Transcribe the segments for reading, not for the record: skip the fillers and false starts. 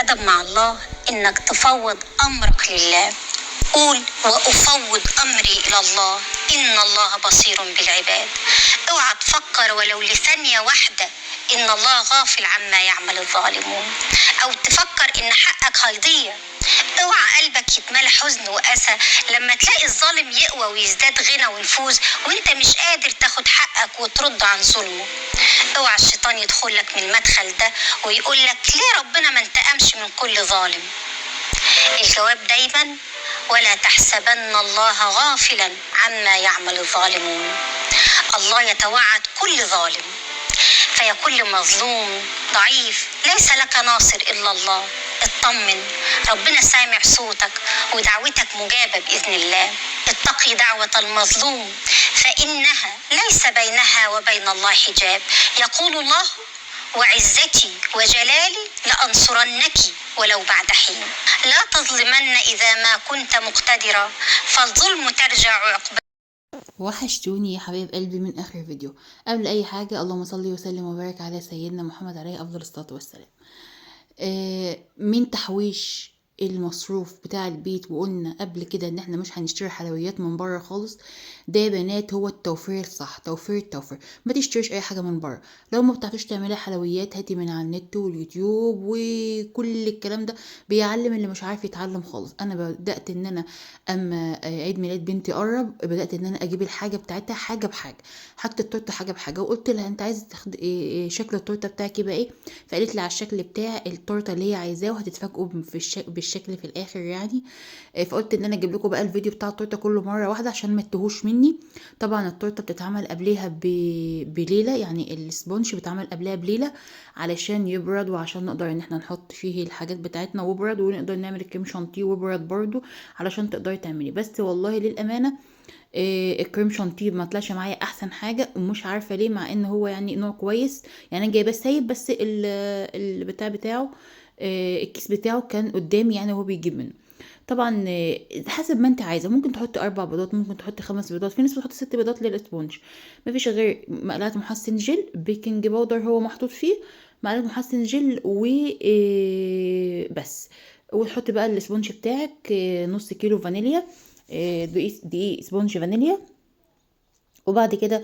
الأدب مع الله إنك تفوض أمرك لله. قول وأفوض أمري إلى الله إن الله بصير بالعباد. اوعى تفكر ولو لثانية واحدة إن الله غافل عما يعمل الظالمون، أو تفكر إن حقك هيضيع. اوعى قلبك يتملى حزن وأسى لما تلاقي الظالم يقوى ويزداد غنى ونفوذ وانت مش قادر تاخد حقك وترد عن ظلمه. اوعى الشيطان يدخلك من المدخل ده ويقولك ليه ربنا ما انتقمش من كل ظالم. الجواب دايما ولا تحسبن الله غافلا عما يعمل الظالمون. الله يتوعد كل ظالم، فيا كل مظلوم ضعيف ليس لك ناصر إلا الله. اطمن، ربنا سامع صوتك ودعوتك مجابة بإذن الله. اتقي دعوة المظلوم فإنها ليس بينها وبين الله حجاب. يقول الله وعزتي وجلالي لأنصرنك ولو بعد حين. لا تظلمن إذا ما كنت مقتدرا فالظلم ترجع عقباه. وحشتوني يا حبايب قلبي من اخر فيديو. قبل اي حاجه اللهم صل وسلم وبارك على سيدنا محمد عليه افضل الصلاه والسلام. من تحويش المصروف بتاع البيت، وقلنا قبل كده ان احنا مش هنشتري حلويات من بره خالص. ده يا بنات هو التوفير الصح، توفير. ما تشتريش اي حاجه من بره. لو ما بتعرفيش تعملي حلويات هاتي من على النت واليوتيوب وكل الكلام ده بيعلم اللي مش عارف يتعلم خالص. انا بدات ان انا اما عيد ميلاد بنتي قرب بدات ان انا اجيب الحاجه بتاعتها حاجه بحاجه، حاجه التورته حاجه بحاجه، وقلت لها انت عايزه تاخد إيه شكل التورته بتاعك يبقى ايه، فقالت لي على الشكل بتاع التورته اللي هي عايزاه، وهتتفاجئوا بالشكل في الاخر يعني. فقلت ان انا اجيب لكم بقى الفيديو بتاع التورته كله مره واحده عشان ما تتوهوش مني. طبعا التورته بتتعمل قبلها بليله، يعني السبونج بيتعمل قبلها بليله علشان يبرد، وعشان نقدر ان احنا نحط فيه الحاجات بتاعتنا وبرد، ونقدر نعمل الكريم شانتيه وبرد برضو علشان تقدري تعملي. بس والله للامانه الكريم شانتيه ما طلعش معايا احسن حاجه، ومش عارفه ليه، مع ان هو يعني نوع كويس. يعني انا جايباه سايب، بس البتاع بتاعه الكيس بتاعه كان قدامي يعني، هو بيجيب منه. طبعا حسب ما انت عايزه، ممكن تحطي 4 بيضات، ممكن تحطي 5 بيضات، في ناس بتحط 6 بيضات للاسبونج. مفيش غير معلقه محسن جل، بيكنج باودر هو محطوط فيه، معلقه محسن جل بس. وتحطي بقى الاسبونج بتاعك نص كيلو فانيليا، دقيق اسبونج فانيليا. وبعد كده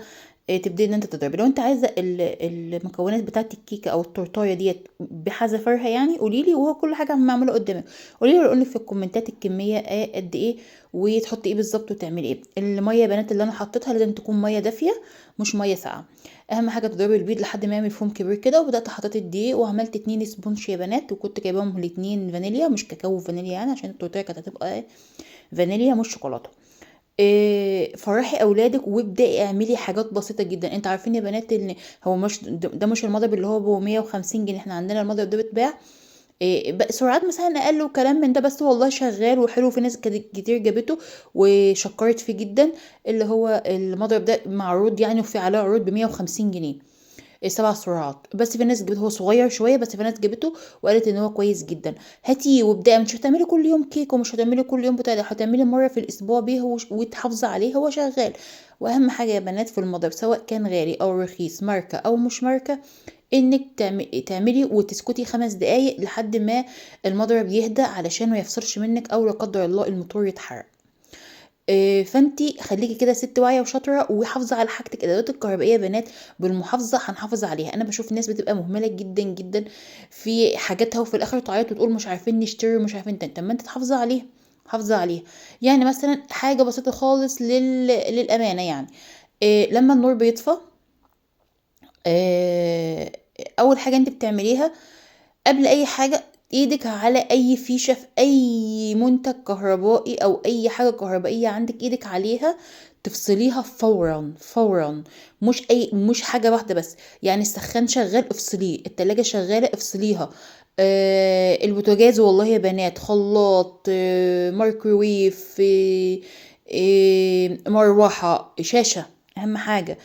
تبدأي ان انت تضربي. لو انت عايزه المكونات بتاعه الكيكه او التورتايه ديت بحذافيرها يعني قوليلي، وهو كل حاجه معموله قدامك. قوليلي وقولي في الكومنتات الكميه قد ايه، وتحطي ايه بالظبط وتعملي ايه. الميه يا بنات اللي انا حطيتها لازم تكون ميه دافيه مش ميه ساقعه. اهم حاجه تضربي البيض لحد ما يعمل فوم كبير كده. وبدات حطيت الدقيق وعملت 2 سبونج يا بنات، وكنت جايباهم الاتنين فانيليا مش كاكاو فانيليا، يعني عشان التورتايه كانت هتبقى فانيليا مش شوكولاته. فرحي اولادك وابدأي اعملي حاجات بسيطه جدا. انت عارفين يا بنات ان هو مش ده مش المضرب اللي هو ب 150 جنيه، احنا عندنا المضرب ده بيتباع سرعات مثلا اقل وكلام من ده، بس والله شغال وحلو. في ناس كتير جابته وشكرت فيه جدا. اللي هو المضرب ده معروض يعني، وفي عليه عروض ب 150 جنيه، 7 سرعات. بس في ناس جابته، هو صغير شويه بس في ناس جابته وقالت ان هو كويس جدا. هاتي وابدأي، مش هتعملي كل يوم كيك ومش هتعملي كل يوم بتاع، هتعملي مره في الاسبوع بيه وتحافظي عليه، هو شغال. واهم حاجه يا بنات في المضرب سواء كان غالي او رخيص، ماركه او مش ماركه، انك تعملي وتسكتي 5 دقايق لحد ما المضرب يهدى علشان ما يفصلش منك، او لا قدر الله الموتور يتحرق. فانتي خليكي كده ست واعيه وشاطره، وحافظه على حاجتك. الادوات الكهربائيه يا بنات بالمحافظه هنحافظ عليها. انا بشوف ناس بتبقى مهمله جدا جدا في حاجاتها، وفي الاخر تعيط وتقول مش عارفين نشتري ومش عارفين طب ما انت تحافظي عليها، حافظه عليها. يعني مثلا حاجه بسيطه خالص للامانه يعني. لما النور بيطفى اول حاجه انت بتعمليها قبل اي حاجه ايدك على اي فيشه في اي منتج كهربائي او اي حاجه كهربائيه عندك، ايدك عليها تفصليها فورا فورا. مش حاجه واحده بس، يعني السخان شغال افصليه، التلاجة شغاله افصليها، البوتاجاز والله يا بنات، خلاط، مايكروويف، مروحه، شاشه، اهم حاجه،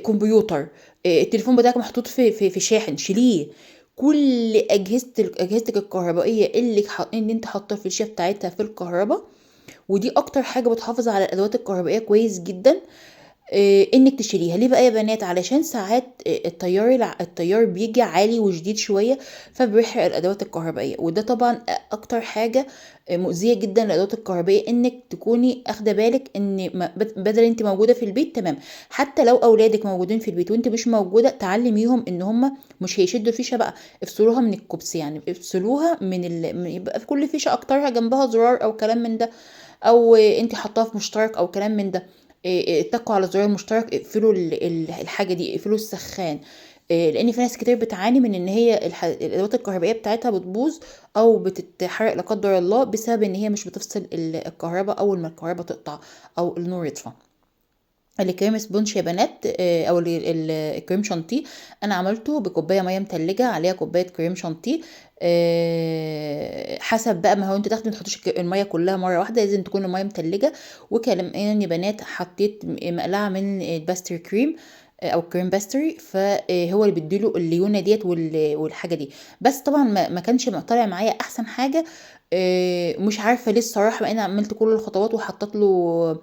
كمبيوتر، التليفون بتاعك محطوط في شاحن شيليه. كل اجهزتك الكهربائيه اللي انت حاطه في الشاشه بتاعتها في الكهرباء، ودي اكتر حاجه بتحافظ على الادوات الكهربائيه كويس جدا. انك تشيليها ليه بقى يا بنات؟ علشان ساعات التيار بيجي عالي وشديد شويه، فبيحرق الادوات الكهربائيه، وده طبعا اكتر حاجه مؤذيه جدا للادوات الكهربائيه. انك تكوني اخده بالك ان بدل انت موجوده في البيت تمام، حتى لو اولادك موجودين في البيت وانت مش موجوده، تعلميهم ان هم مش هيشدوا الفيشه بقى، افصلوها من الكوبس، يعني افصلوها يبقى في كل فيشه اكترها جنبها زرار او كلام من ده، او انت حطاها في مشترك او كلام من ده. اتقوا على زرار المشترك، اقفلوا الحاجه دي، اقفلوا السخان. لان في ناس كتير بتعاني من ان هي الادوات الكهربائيه بتاعتها بتبوظ او بتتحرق لا قدر الله، بسبب ان هي مش بتفصل الكهرباء اول ما الكهرباء تقطع او النور يطفى. الكريم سبونج يا بنات، او الكريم شانتيه، انا عملته بكوبايه ميه متلجه عليها كوبايه كريم شانتيه. حسب بقى، ما هو انت تاخدي ما تحطيش الميه كلها مره واحده، لازم تكون الميه متلجه. وكمان يا بنات حطيت مقلعه من الباستري كريم، او كريم باستري، فهو اللي بيديله الليونه ديت والحاجه دي. بس طبعا ما كانش طالع معايا احسن حاجه. مش عارفه ليه الصراحه، بقى انا عملت كل الخطوات وحطيت له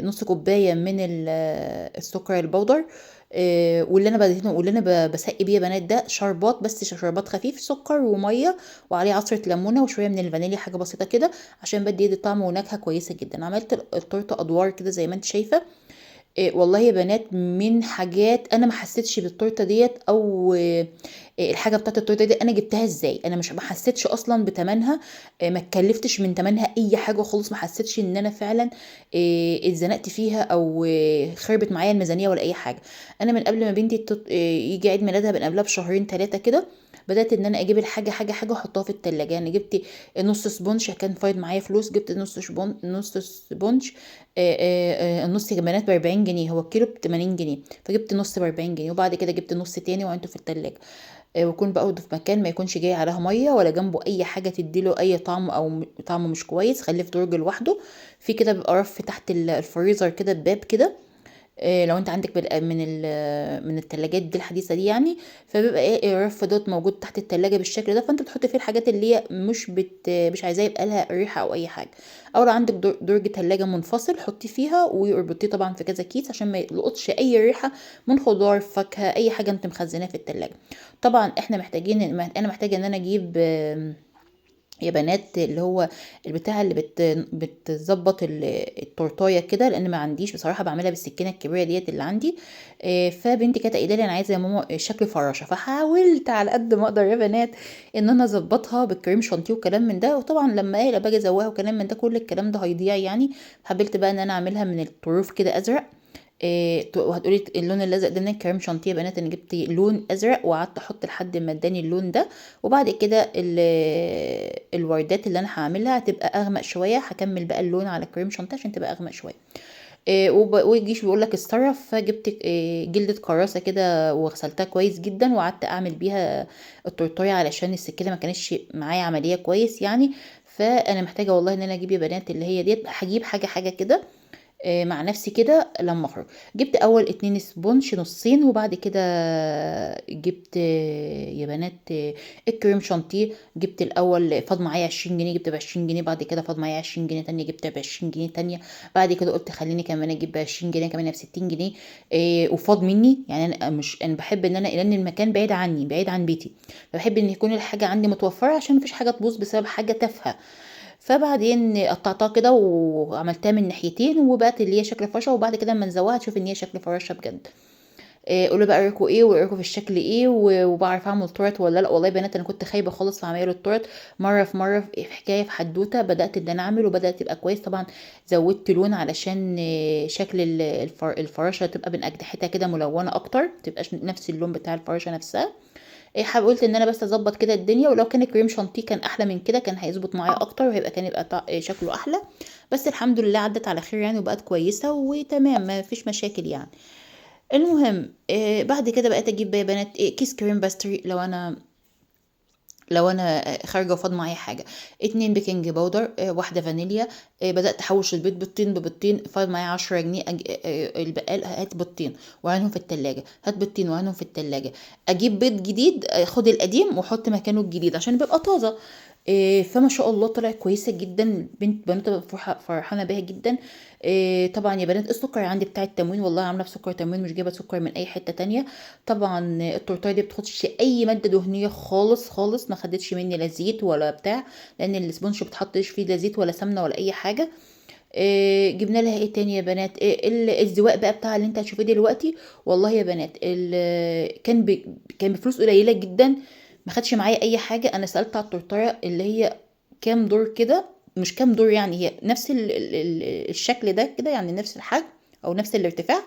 نص كوبايه من السكر البودر. واللي انا بدهنه واللي انا بسقي بيه يا بنات ده شربات، بس شربات خفيف، سكر وميه وعليه عصره ليمونه وشويه من الفانيليا، حاجه بسيطه كده عشان بدي طعم ونكهه كويسه جدا. عملت التورته ادوار كده زي ما انت شايفه. والله يا بنات، من حاجات انا ما حسيتش بالتورته ديت، او الحاجه بتاعت التورته دي انا جبتها ازاي، انا مش ما حسيتش اصلا بتمنها. ما اتكلفتش من تمنها اي حاجه خالص، ما حسيتش ان انا فعلا اتزنقت فيها، او خربت معايا الميزانيه ولا اي حاجه. انا من قبل ما بنتي يجي عيد ميلادها، من قبلها بشهرين 3 كده، بدات ان انا اجيب الحاجه حاجه حاجه واحطها في التلاجة. يعني جبت نص سبونج، كان فايض معايا فلوس، جبت نص سبونج. النص يا بنات ب40 جنيه، هو الكيلو ب80 جنيه، فجبت نص ب40 جنيه، وبعد كده جبت نص تاني وعينته في التلاجة. ويكون بقى في مكان ما يكونش جاي عليها ميه ولا جنبه اي حاجه تديله اي طعم، او طعمه مش كويس، خليه في درج لوحده. في كده بيبقى رف تحت الفريزر كده، بباب كده. لو انت عندك من التلاجات دي الحديثه دي يعني، فبيبقى ايه الرف دوت موجود تحت التلاجة بالشكل ده، فانت بتحط فيه الحاجات اللي هي مش عايزاه يبقى لها ريحه او اي حاجه. او لو عندك درج تلاجة منفصل، حطي فيها واربطيه طبعا في كذا كيس عشان ما يلقطش اي ريحه من خضار، فاكهه، اي حاجه انت مخزناها في التلاجة. طبعا احنا محتاجين، انا محتاجه ان انا اجيب يا بنات اللي هو البتاع اللي بتظبط التورتايه كده، لان ما عنديش بصراحه، بعملها بالسكينه الكبيره ديت اللي عندي. فبنتي كانت قايله لي انا عايزه يا ماما شكل فراشه، فحاولت على قد ما اقدر يا بنات ان انا اظبطها بالكريم شانتيه وكلام من ده. وطبعا لما باجي ازوقها وكلام من ده، كل الكلام ده هيضيع يعني. حبيت بقى ان انا اعملها من الطروف كده ازرق. وهتقولي اللون الازرق ده من الكريم شانتيه يا بنات، انا جبت لون ازرق وقعدت احط لحد ما اداني اللون ده. وبعد كده الوردات اللي انا هعملها هتبقى اغمق شويه، هكمل بقى اللون على كريم شانتيه عشان تبقى اغمق شويه. ويجيش بيقول لك اتصرف، فجبت جلدة كراسة كده وغسلتها كويس جدا، وقعدت اعمل بيها التورتايه علشان السكينه ما كانتش معايا عمليه كويس يعني. فانا محتاجه والله ان انا اجيب يا بنات اللي هي ديت، هجيب حاجه حاجه كده مع نفسي كده لما اخرج. جبت اول 2 سبونج نصين، وبعد كده جبت يا بنات الكريم شانتيه. جبت الاول فاض معايا 20 جنيه، جبت ب20 جنيه، بعد كده فاض معايا 20 جنيه تانية، جبت ب20 جنيه تانية. بعد كده قلت خليني كمان اجيب ب20 جنيه كمان، ب60 جنيه. وفاض مني يعني. انا بحب ان انا، لان المكان بعيد عني، بعيد عن بيتي، فبحب ان يكون الحاجه عندي متوفره عشان مفيش حاجه تبوظ بسبب حاجه تافهه. فبعدين قطعتها كده وعملتها من ناحيتين، وبقت اللي هي شكل فراشة. وبعد كده اما نزوقها تشوف ان هي شكل فراشة بجد. قولوا بقى رايكم ايه، ورايكم في الشكل ايه، وبعرف اعمل تورت ولا لا. والله يا بنات انا كنت خايبه خالص في عمايل التورت. مره في حكايه، في حدوته بدات ان انا اعمل وبدات تبقى كويس. طبعا زودت لون علشان شكل الفراشه تبقى من اجنحتها كده ملونه اكتر، متبقاش نفس اللون بتاع الفراشه نفسها. حاولت ان انا بس اظبط كده الدنيا، ولو كان كريم شانتيه كان احلى من كده، كان هيظبط معايا اكتر، وهيبقى كان يبقى شكله احلى. بس الحمد لله عدت على خير يعني، وبقت كويسه وتمام، ما فيش مشاكل يعني. المهم بعد كده بقيت اجيب بقى يا بنات كيس كريم باستري، لو انا خارجه وفاض معايا حاجه. 2 بيكنج باودر، واحده فانيليا. بدات احوش البيض بيضتين ببيضتين، فاض معايا 10 جنيه. البقال هات بيضتين وعينهم في التلاجة، هات بيضتين وعينهم في التلاجة. اجيب بيض جديد، خد القديم وحط مكانه الجديد عشان بيبقى طازه. فما شاء الله طلعت كويسة جدًا، بنوتة فرحانة بيها جدًا. طبعًا يا بنات السكر عندي بتاع التموين، والله عاملاه بسكر تموين مش جايبة سكر من أي حتة تانية. طبعًا التورتاية دي ما بتاخدش أي مادة دهنية خالص، خالص، ما خدتش مني لا زيت ولا بتاع، لأن الإسبونج ما بيتحطش فيه لا زيت ولا سمنة ولا أي حاجة. جبنا لها إيه تاني يا بنات، الزواق بقى بتاع اللي أنتِ هتشوفيه دلوقتي. والله يا بنات كان بفلوس قليلة جدًا، ما خدش معايا أي حاجة. أنا سألت على التورتاية اللي هي كام دور كده، مش كام دور يعني، هي نفس الشكل ده كده، يعني نفس الحجم أو نفس الارتفاع،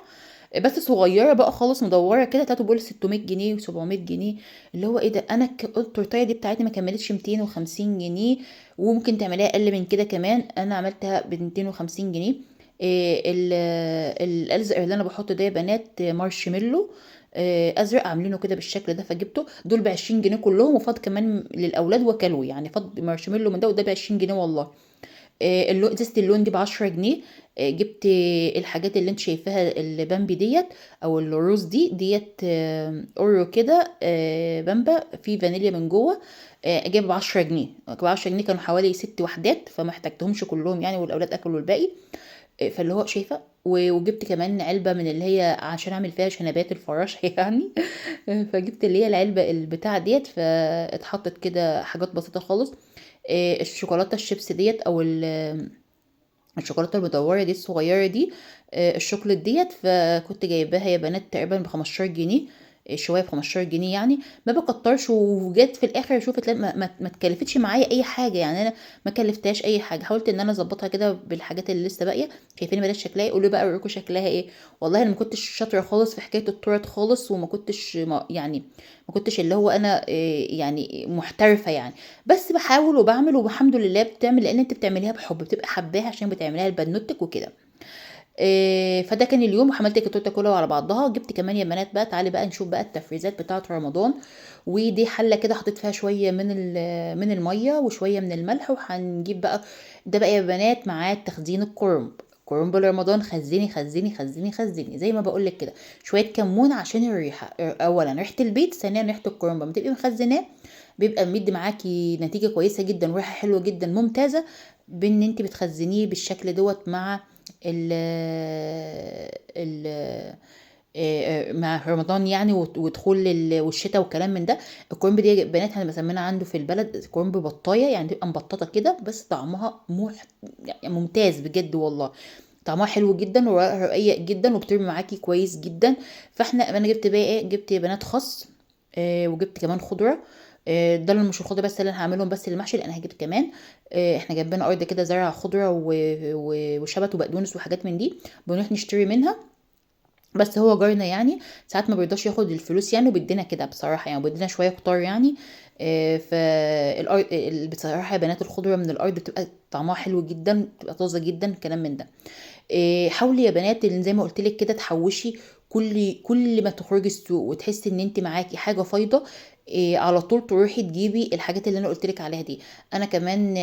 بس صغيرة بقى خالص مدورة كده، لقيته بيقول 600 جنيه و700 جنيه. اللي هو ايه ده، انا التورتاية دي بتاعتي ما كملتش 250 جنيه، وممكن تعمليها اقل من كده كمان. انا عملتها ب 250 جنيه. الالزق اللي انا بحطه ده يا بنات مارشميلو ازرق، عاملينه كده بالشكل ده، فجبته دول ب 20 جنيه كلهم، وفاض كمان للاولاد وكلوا يعني، فاض مارشميلو من ده وده ب 20 جنيه والله. ازازة اللون دي ب10 جنيه. جبت الحاجات اللي انت شايفاها البامبي ديت، او الروز ديت اوريو كده، بامبا في فانيليا من جوه. جايبه ب10 جنيه، ب10 جنيه كانوا حوالي 6 وحدات، فما احتاجتهمش كلهم يعني، والاولاد اكلوا الباقي. فاللي هو شايفه، وجبت كمان علبه من اللي هي عشان اعمل فيها شنبات الفراشه يعني. فجبت اللي هي العلبه البتاع ديت، فاتحطت كده حاجات بسيطه خالص. الشوكولاته الشيبس ديت، او الشوكولاته المدوره دي الصغيره دي، الشوكليت ديت، فكنت جايباها يا بنات تقريبا ب15 جنيه، شويه ب15 جنيه يعني، ما بكترش. وجت في الاخر شوفت ما تكلفتش معايا اي حاجه يعني، انا ما كلفتهاش اي حاجه. حاولت ان انا اظبطها كده بالحاجات اللي لسه باقيه. شايفين بلاش شكلها، يقولوا بقى اوريكم شكلها ايه. والله انا ما كنتش شاطره خالص في حكايه التورت خالص، وما كنتش يعني ما كنتش اللي هو انا يعني محترفه يعني، بس بحاول وبعمل، والحمد لله بتعمل، لان انت بتعمليها بحب، بتبقى حباها عشان بتعمليها لبنوتك وكده. فده كان اليوم، وحملت الكتوته كلها على بعضها. جبت كمان يا بنات بقى، تعالي بقى نشوف بقى التفريزات بتاعه رمضان. ودي حله كده حطيت فيها شويه من الميه وشويه من الملح، وهنجيب بقى ده بقى يا بنات معاه تخزين الكرنب. كرنب رمضان، خزني خزني خزني خزني زي ما بقول لك كده. شويه كمون عشان الريحه، اولا ريحه البيت، ثانيا ريحه الكرنب لما تبقي مخزناه بيبقى مدي معاكي نتيجه كويسه جدا، وريحه حلوه جدا ممتازه، بان انت بتخزنيه بالشكل دوت مع ال ال مع رمضان يعني، ودخول والشتاء والكلام من ده. الكرنب دي يا بنات احنا بنسميها عنده في البلد كرنب بطايه، يعني تبقى مبططه كده، بس طعمها يعني ممتاز بجد والله. طعمها حلو جدا ورقيق جدا، وبترمي معاكي كويس جدا. انا جبت بقى ايه، جبت يا بنات خس، وجبت كمان خضره. ده اللي مش الخضره بس اللي انا هعملهم بس المحشي، لان انا هجيب كمان احنا جايبين ارض كده زرع خضره وشبت وبقدونس وحاجات من دي، بنروح نشتري منها. بس هو جارنا يعني ساعات ما بيرضاش ياخد الفلوس يعني، وبيدينا كده بصراحه يعني، بيدينا شويه كتار يعني. فالارض بصراحه يا بنات الخضره من الارض بتبقى طعمها حلو جدا، بتبقى طازه جدا، الكلام من ده. حاولي يا بنات اللي زي ما قلت لك كده تحوشي، كل ما تخرجي السوق وتحسي ان انت معاكي حاجه فايضه، على طول تروحي تجيبي الحاجات اللي انا قلت لك عليها دي. انا كمان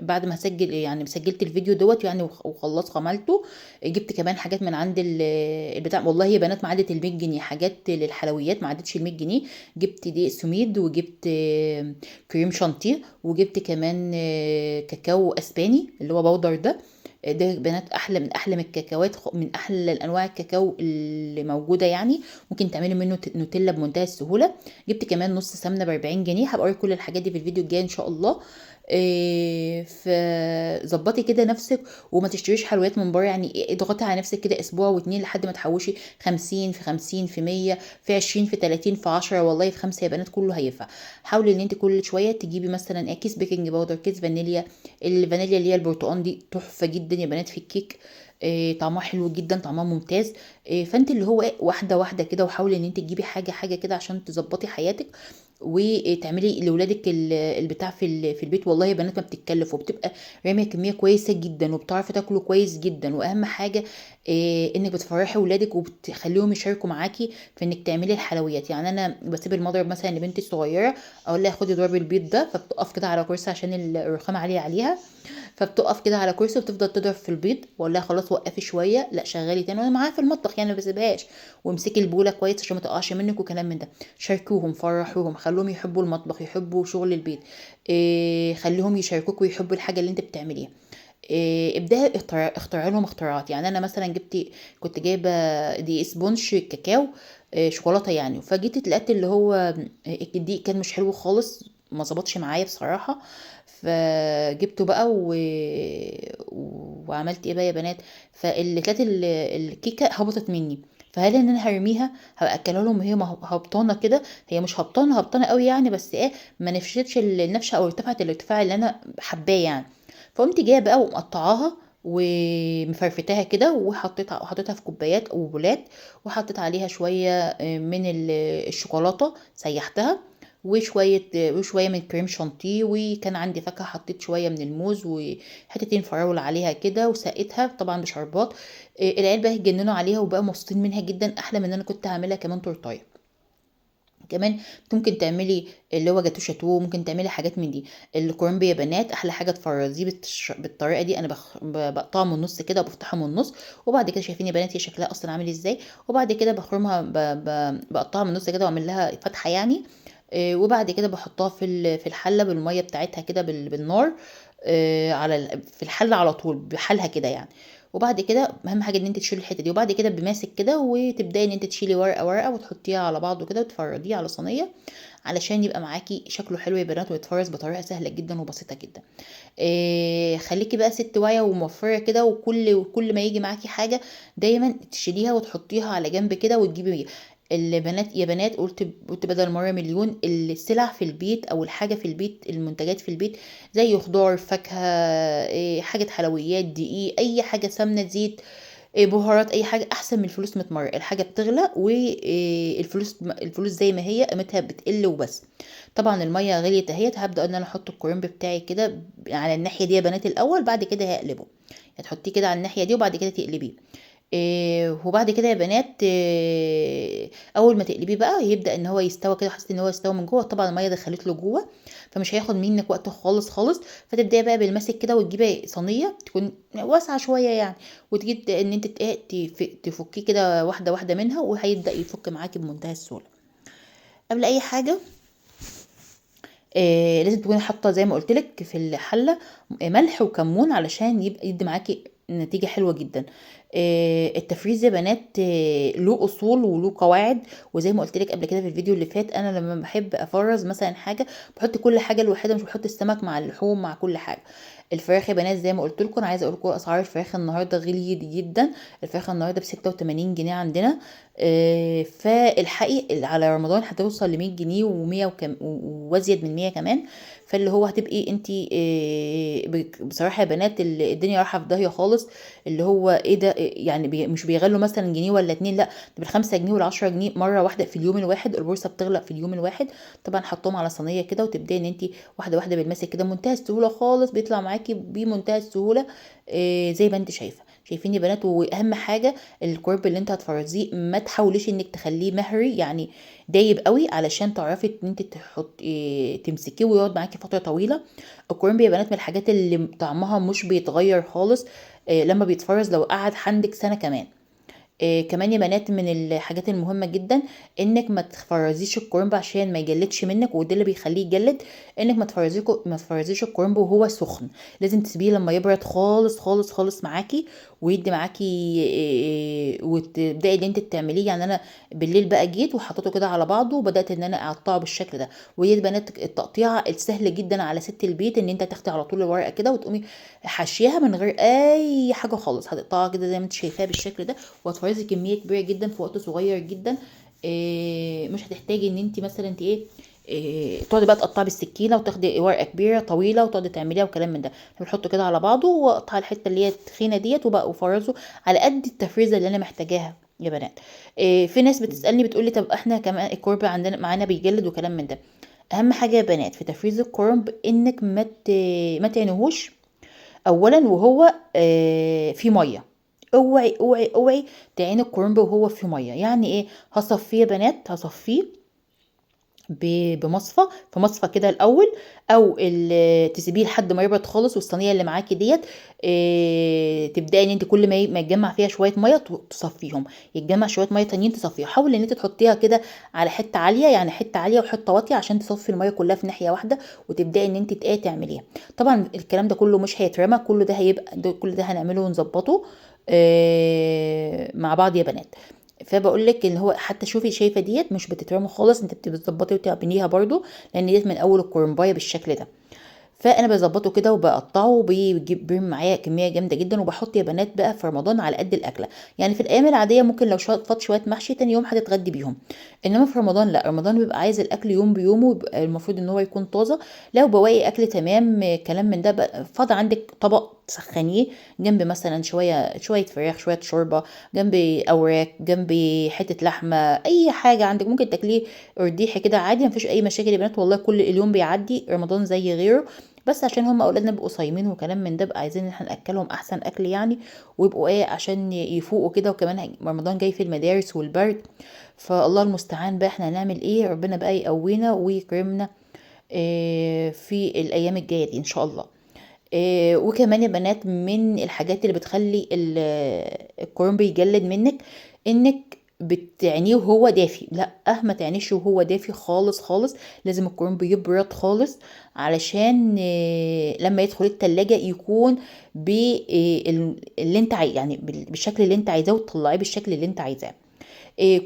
بعد ما اسجل يعني سجلت الفيديو دوت يعني، وخلصت عملته. جبت كمان حاجات من عند البتاع، والله يا بنات ما عدت ال 100 جنيه، حاجات للحلويات ما عدتش ال 100 جنيه. جبت دقيق سميد، وجبت كريم شانتيه، وجبت كمان كاكاو اسباني اللي هو بودر ده. ده بنات احلى من الكاكاوات، من احلى الانواع الكاكاو اللي موجوده يعني، ممكن تعملي منه نوتيلا بمنتهى السهوله. جبت كمان نص سمنه ب 40 جنيه، هبقى اوريك كل الحاجات دي في الفيديو الجاي ان شاء الله. فظبطي كده نفسك، وما تشتريش حلويات من بره يعني، اضغطي على نفسك كده اسبوع واتنين لحد ما تحوشي 50 في 50 في 100 في 20 في 30 في 10، والله في 5 يا بنات كله هينفع. حاولي ان انت كل شويه تجيبي مثلا كيس بيكنج باودر، كيس فانيليا. الفانيليا اللي هي البرتقال دي تحفه جدا يا بنات في الكيك، طعمها حلو جدا، طعمها ممتاز. فانت اللي هو واحده واحده كده، وحاولي ان انت تجيبي حاجه كده عشان تظبطي حياتك، وتعملي لاولادك البتاع في البيت. والله يا بنات ما بتتكلف، وبتبقى راميه كميه كويسه جدا، وبتعرفي تاكلوا كويس جدا. واهم حاجه انك بتفرحي ولادك وبتخليهم يشاركوا معاكي في انك تعملي الحلويات يعني. انا بسيب المضرب مثلا لبنتي الصغيره، اقول لها خدي ضرب البيض ده، فبتقف كده على كرسي عشان الرخام عاليه عليها، فبتقف كده على كرسي وتفضل تضرب في البيض، واقول لها خلاص وقفي شويه، لا شغلي تاني، وانا معاها في المطبخ يعني ما بسيبهاش. وامسكي البوله كويس عشان ما تقعش منك وكلام من ده. شاركوهم، فرحوهم، خلوهم يحبوا المطبخ، يحبوا شغل البيت. خليهم يشاركوك ويحبوا الحاجه اللي انت بتعمليها. ابداي اخترعي لهم اختراعات. يعني انا مثلا كنت جايبه دي سبونج كاكاو، شوكولاته يعني، فجيت لقيت اللي هو الدقيق كان مش حلو خالص، ما ظبطش معايا بصراحه. فجبته بقى وعملت ايه بقى يا بنات؟ فاللي كانت الكيكه هبطت مني. فهل ان انا هرميها؟ هبقى اكلها لهم وهي هبطانه كده؟ هي مش هبطانه قوي يعني، بس ايه، ما نفشتش النفشه او ارتفعت الارتفاع اللي انا حباه يعني. فقمت جايه بقى ومقطعاها ومفرفتها كده، وحطيتها في كوبايات او بولات، وحطيت عليها شويه من الشوكولاته، سيحتها، وشويه من كريم شانتيه، وكان عندي فاكهه حطيت شويه من الموز وحتتين فراوله عليها كده، وسقيتها طبعا بشربات. العيال بقى اتجننوا عليها وبقى مبسوطين منها جدا، احلى من ان انا كنت هعملها كمان تورتايه. كمان ممكن تعملي اللي هو جاتو شاتو، ممكن تعملي حاجات من دي. الكرنب يا بنات احلى حاجه تفرزيه بالطريقه دي. انا بقطعها من النص كده وبفتحها من النص، وبعد كده شايفين يا بنات هي شكلها اصلا عامل ازاي. وبعد كده بخرمها بقطعها من النص كده واعمل لها فتحه يعني. وبعد كده بحطها في الحله بالميه بتاعتها كده بالنار، في الحله على طول بحالها كده يعني. وبعد كده اهم حاجه ان انت تشيلي الحته دي، وبعد كده بماسك كده وتبداي ان انت تشيلي ورقه ورقه وتحطيها على بعضه كده وتفرديه على صينيه، علشان يبقى معاكي شكله حلو يا بنات، ويتفرز بطريقه سهله جدا وبسيطه جدا. خليكي بقى ست واعيه وموفره كده، وكل ما يجي معاكي حاجه دايما تشيليها وتحطيها على جنب كده، وتجيبي البنات يا بنات. قلت بدل مره مليون، السلع في البيت او الحاجه في البيت، المنتجات في البيت زي خضار، فاكهه، حاجه حلويات، دقيق، اي حاجه، سمنه، زيت، بهارات، اي حاجه احسن من الفلوس 100 مره. الحاجه بتغلى والفلوس زي ما هي قيمتها بتقل وبس. طبعا الميه غليت اهيت، هبدا ان انا احط الكرنب بتاعي كده على الناحيه دي يا بنات الاول، بعد كده هقلبه. هتحطيه كده على الناحيه دي وبعد كده تقلبيه. وبعد كده يا بنات اول ما تقلبيه بقى يبدا ان هو يستوى كده، حسيت ان هو يستوى من جوه، طبعا الميه دخلت له جوه، فمش هياخد منك وقت خالص خالص. فتبداي بقى بالماسك كده وتجيبي صينيه تكون واسعه شويه يعني، وتجيب ان انت تفكيه كده واحده واحده منها، وهيبدا يفك معاكي بمنتهى السهوله. قبل اي حاجه لازم تكوني حاطه زي ما قلت لك في الحله ملح وكمون، علشان يبقى يدي معاكي نتيجه حلوه جدا. التفريز يا بنات له اصول وله قواعد، وزي ما قلت لك قبل كده في الفيديو اللي فات، انا لما بحب افرز مثلا حاجه بحط كل حاجه لوحدها، مش بحط السمك مع اللحوم مع كل حاجه. الفراخ يا بنات زي ما قلت لكم، انا عايزه اقول لكم اسعار الفراخ النهارده غليت جدا. الفراخ النهارده ب 86 جنيه عندنا. فالحقيقه على رمضان هتوصل ل 100 جنيه و100 وازيد من 100 كمان. فاللي هو هتبقي انت بصراحه يا بنات الدنيا رايحه في داهيه خالص. اللي هو ايه ده يعني مش بيغلوا مثلا جنيه ولا اتنين، لا ده ب5 جنيه وال10 جنيه مره واحده في اليوم الواحد. البورصه بتغلق في اليوم الواحد. طبعا حطهم على صينيه كده، وتبداي ان انت واحده واحده بالماسك كده، منتهى السهوله خالص، بيطلع معاكي بمنتهى السهوله. زي ما انت شايفين يا بنات. واهم حاجه الكورب اللي انت هتفرزيه ما تحاوليش انك تخليه مهري يعني دايب قوي، علشان تعرفي ان انت تمسكيه ويقعد معاكي فتره طويله. الكورنب يا بنات من الحاجات اللي طعمها مش بيتغير خالص لما بيتفرز، لو قعد عندك سنه كمان. كمان يا بنات من الحاجات المهمة جدا انك ما تفرزيش الكرنب عشان ما يجلدش منك، وده اللي بيخليه يجلد. انك ما تفرزيش الكرنب وهو سخن، لازم تسيبيه لما يبرد خالص خالص خالص معاكي، ويدي معاكي وتبداي ان انت تعمليه. يعني انا بالليل بقى جيت وحطيته كده على بعضه، وبدات ان انا اقطعه بالشكل ده. وهي بنات التقطيعه السهل جدا على ست البيت، ان انت تاخدي على طول الورقه كده وتقومي حاشيها من غير اي حاجه خالص. هتقطعها كده زي ما انت شايفاها بالشكل ده، وهتفرزي كميه كبيره جدا في وقت صغير جدا. مش هتحتاجي ان انت مثلا انت تقعدي بقى تقطعي بالسكينه وتاخدي ورقه كبيره طويله وتقعدي تعمليها وكلام من ده. بنحطه كده على بعضه، واقطع الحته اللي هي التخينه ديت وبقى وفرزه على قد التفريزه اللي انا محتاجاها يا بنات. في ناس بتسالني بتقولي طب احنا كمان الكورب عندنا معانا بيجلد وكلام من ده. اهم حاجه يا بنات في تفريز الكرنب انك ما تعينهوش اولا وهو في ميه. اوعي اوعي اوعي تعين الكرنب وهو في ميه. يعني ايه؟ هصفيه يا بنات، هصفيه بمصفى، في مصفى كده الاول، او تسيبيه لحد ما يبرد خالص، والصينيه اللي معاكي ديت تبداي ان انت كل ما يتجمع فيها شويه ميه تصفيهم، يتجمع شويه ميه تانيين تصفيها. حاول ان انت تحطيها كده على حته عاليه، يعني حته عاليه وحته واطيه عشان تصفي الميه كلها في ناحيه واحده، وتبداي ان انت تعمليها. طبعا الكلام ده كله مش هيترمى، كله ده هيبقى كل ده هنعمله ونظبطه مع بعض يا بنات. فبقول لك اللي هو حتى شوفي شايفه ديت مش بتترمى خالص، انت بتظبطي وتعمليها برضو، لان ديت من اول الكورنبايه بالشكل ده. فانا بظبطه كده وبقطعه، وبيجيب معايا كميه جامده جدا. وبحط يا بنات بقى في رمضان على قد الاكله، يعني في الايام العاديه ممكن لو فات شويه محشي تاني يوم هتتغدي بيهم، انما في رمضان لا، رمضان بيبقى عايز الاكل يوم بيومه، ويبقى المفروض ان هو يكون طازه. لو بواقي اكل تمام كلام من ده بقى، فاض عندك طبق تسخنيه جنب مثلا شويه فراخ، شويه شوربه، جنب اوراق، جنب حته لحمه، اي حاجه عندك ممكن تاكليه ارديحي كده عادي، مفيش اي مشاكل يا بنات والله. كل اليوم بيعدي رمضان زي غيره، بس عشان هم اولادنا بيبقوا صايمين وكلام من ده، بقى عايزين ان احنا ناكلهم احسن اكل يعني، ويبقوا عشان يفوقوا كده. وكمان رمضان جاي في المدارس والبرد، فالله المستعان بقى احنا هنعمل ايه، ربنا بقى يقوينا ويكرمنا في الايام الجايه دي ان شاء الله. وكمان يا بنات من الحاجات اللي بتخلي الكرنب يجلد منك، انك بتعنيه وهو دافي. لا، ما تعنيش وهو دافي خالص خالص، لازم الكرنب يبرد خالص، علشان لما يدخل التلاجة يكون اللي انت يعني بالشكل اللي انت عايزاه، وتطلعيه بالشكل اللي انت عايزاه.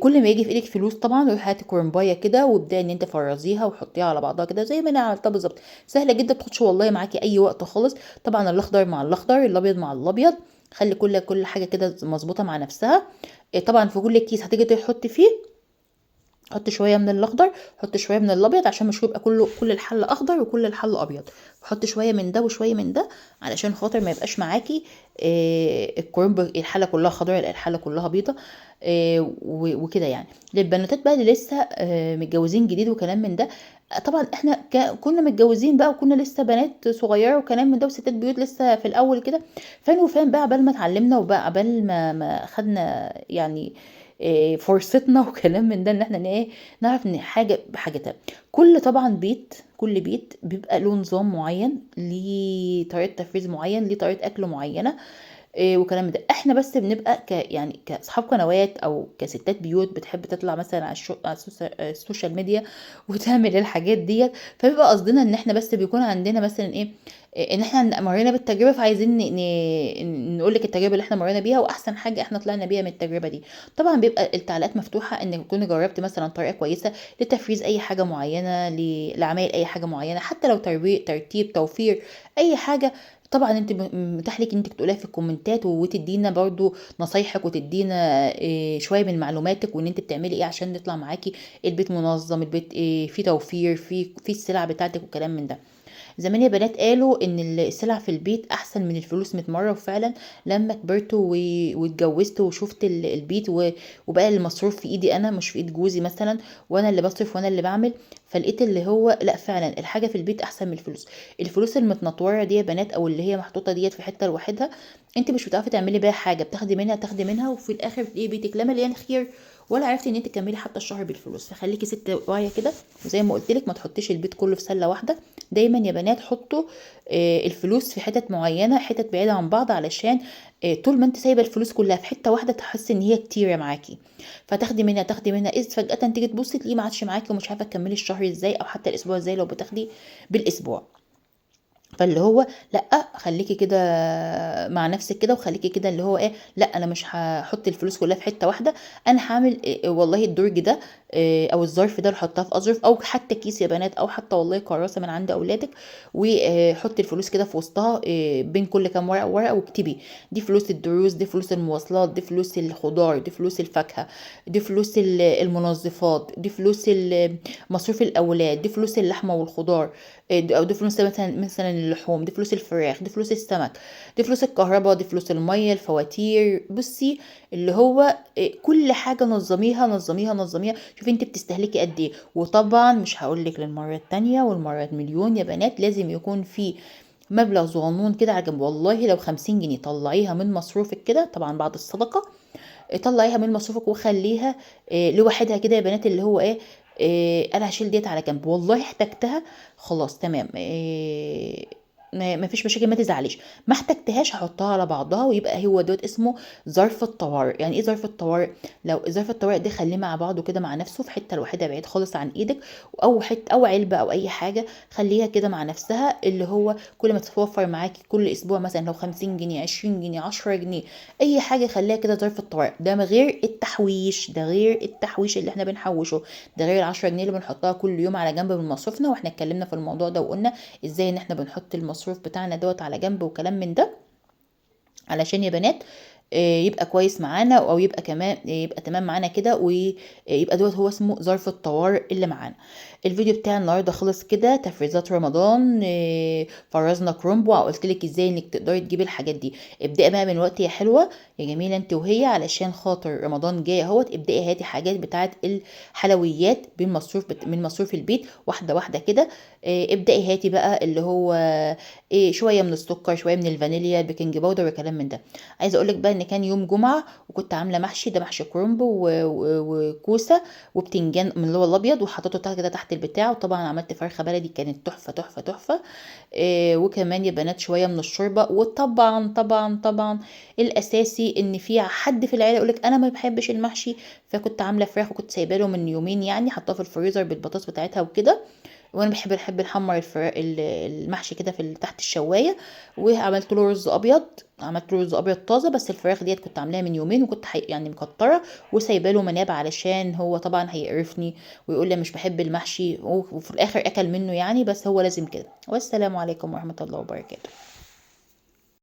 كل ما يجي في ايدك فلوس طبعا، روحي هاتي كورنبايه كده، وابداي ان انت فرزيها وحطيها على بعضها كده زي ما انا عملتها بالظبط. سهله جدا، بتاخدش والله معاكي اي وقت خالص. طبعا الاخضر مع الاخضر، الابيض مع الابيض، خلي كل حاجه كده مظبوطه مع نفسها. طبعا في كل كيس هتيجي تحطي فيه، حط شويه من الاخضر، حط شويه من الابيض، عشان مش يبقى كل الحل اخضر وكل الحل ابيض. حط شويه من ده وشويه من ده، علشان خاطر ما يبقاش معاكي الكرنب الحله كلها خضراء، الحله كلها بيضه. وكده يعني. للبنوتات بقى اللي لسه متجوزين جديد وكلام من ده، طبعا احنا كنا متجوزين بقى، وكنا لسه بنات صغيره وكلام من ده، وستات بيوت لسه في الاول كده، فان وفان بقى عبال ما اتعلمنا، وبقى عبال ما خدنا يعني فرصتنا وكلام من ده، ان احنا ايه نعرف ان حاجه بحاجتها. طبعا كل بيت بيبقى له نظام معين، ليه طريقه تفريز معين، ليه طريقه اكل معينه، وكلام من ده. احنا بس بنبقى يعني كاصحاب قنوات او كستات بيوت بتحب تطلع مثلا على السوشيال ميديا وتعمل الحاجات ديت، فبيبقى قصدنا ان احنا بس بيكون عندنا مثلا ايه، ان احنا مرينا بالتجربه، فعايزين نقول لك التجربه اللي احنا مرينا بيها، واحسن حاجه احنا طلعنا بيها من التجربه دي. طبعا بيبقى التعليقات مفتوحه، انك تكوني جربت مثلا طريقه كويسه لتفريز اي حاجه معينه، لعمايل اي حاجه معينه، حتى لو ترتيب توفير اي حاجه. طبعا انت متاح لك انك تقولها في الكومنتات، وتدينا برضو نصايحك، وتدينا شويه من معلوماتك، وان انت بتعملي ايه عشان نطلع معاكي البيت منظم، البيت فيه توفير، في السلع بتاعتك وكلام من ده. زمان يا بنات قالوا ان السلع في البيت احسن من الفلوس 100 مره، وفعلا لما كبرت واتجوزت وشفت البيت وبقى المصروف في ايدي انا، مش في ايد جوزي مثلا، وانا اللي بصرف وانا اللي بعمل، فلقيت اللي هو لا، فعلا الحاجه في البيت احسن من الفلوس. الفلوس المتنطوره دي يا بنات، او اللي هي محطوطه ديت في حته لوحدها، انت مش بتعرفي تعملي بيها حاجه، تاخدي منها، وفي الاخر تلاقي بيتك لا مليان خير، ولا عرفتي ان انت تكملي حتى الشهر بالفلوس. فخليكي ست واعيه كده، وزي ما قلت لك ما تحطيش البيت كله في سله واحده. دايما يا بنات حطوا الفلوس في حتت معينه، حتت بعيده عن بعض، علشان طول ما انت سايبه الفلوس كلها في حته واحده تحسي ان هي كتيره معاكي، تاخدي منها، اذ فجاه تيجي تبصي تلاقيه ما عادش معاكي، ومش عارفه تكملي الشهر ازاي، او حتى الاسبوع ازاي لو بتاخدي بالاسبوع. فاللي هو لا، خليكي كده مع نفسك كده، وخليكي كده اللي هو ايه، لا انا مش هحط الفلوس كلها في حته واحده، انا هعمل والله الدرج ده او الظرف ده اللي حطها في اظرف، او حتى كيس يا بنات، او حتى والله كراسه من عند اولادك، وحطي الفلوس كده في وسطها بين كل كام ورقه وورقه، واكتبي دي فلوس الدروس، دي فلوس المواصلات، دي فلوس الخضار، دي فلوس الفاكهه، دي فلوس المنظفات، دي فلوس مصروف الاولاد، دي فلوس اللحمه والخضار، او دي فلوس مثلا اللحوم، دي فلوس الفراخ، دي فلوس السمك، دي فلوس الكهرباء، دي فلوس الميه، الفواتير. بصي اللي هو كل حاجه نظميها نظميها نظميها، شوفي انت بتستهلكي قد ايه. وطبعا مش هقول لك للمره التانية والمره المليون يا بنات، لازم يكون في مبلغ صغنون كده على جنب، والله لو 50 جنيه طلعيها من مصروفك كده، طبعا بعد الصدقه، طلعيها من مصروفك وخليها لوحدها كده يا بنات، اللي هو ايه، انا هشيل ديت على جنب، والله احتجتها خلاص تمام، ما فيش مشاكل، ما تزعليش. ما احتجتهاش هحطها على بعضها، ويبقى هو دوت اسمه ظرف الطوارئ. يعني ايه ظرف الطوارئ؟ لو ظرف الطوارئ ده خليه مع بعضه كده مع نفسه في حته لوحدها بعيد خالص عن ايدك، او حته او علبه او اي حاجه، خليها كده مع نفسها، اللي هو كل ما تتوفر معاكي كل اسبوع مثلا لو 50 جنيه، 20 جنيه، 10 جنيه، اي حاجه خليها كده ظرف الطوارئ. ده غير التحويش، ده غير التحويش اللي احنا بنحوشه، ده غير ال10 جنيه اللي بنحطها كل يوم على جنب من مصروفنا. واحنا اتكلمنا في الموضوع ده وقلنا ازاي ان احنا بنحط المصروف بتاعنا دوت على جنب وكلام من ده، علشان يا بنات يبقى كويس معانا، او يبقى كمان يبقى تمام معانا كده، ويبقى دوت هو اسمه ظرف الطوارئ اللي معانا. الفيديو بتاع النهارده خلص كده، تفريزات رمضان، فرزنا كرومبو، وقلت لك ازاي انك تقدري تجيبي الحاجات دي. ابدأي بقى من الوقت يا حلوه يا جميله انت وهي، علشان خاطر رمضان جاي اهوت. ابدأي هاتي حاجات بتاعه الحلويات من مصروف البيت، واحده واحده كده. ابدأي هاتي بقى اللي هو شويه من السكر، شويه من الفانيليا، البيكنج باودر، وكلام من ده. عايزه اقول لك بقى ان كان يوم جمعه، وكنت عامله محشي، ده محشي كرنب وكوسه وبتنجان من اللي هو الابيض، وحطيته تحت كده تحت البتاع. وطبعا عملت فرخه بلدي كانت تحفه تحفه تحفه. وكمان يا بنات شويه من الشوربه. وطبعا طبعا طبعا الاساسي ان في حد في العيله يقولك انا ما بحبش المحشي، فكنت عامله فراخ وكنت سايبه له من يومين، يعني حطاه في الفريزر بالبطاطس بتاعتها وكده. وانا بحب نحمر المحشي كده في تحت الشوايه. وعملت له رز ابيض، عملت له رز ابيض طازه، بس الفراخ ديت كنت عاملاها من يومين، وكنت يعني مكتره وسايبه له مناب، علشان هو طبعا هيقرفني ويقول لي مش بحب المحشي، وفي الاخر اكل منه يعني، بس هو لازم كده. والسلام عليكم ورحمه الله وبركاته.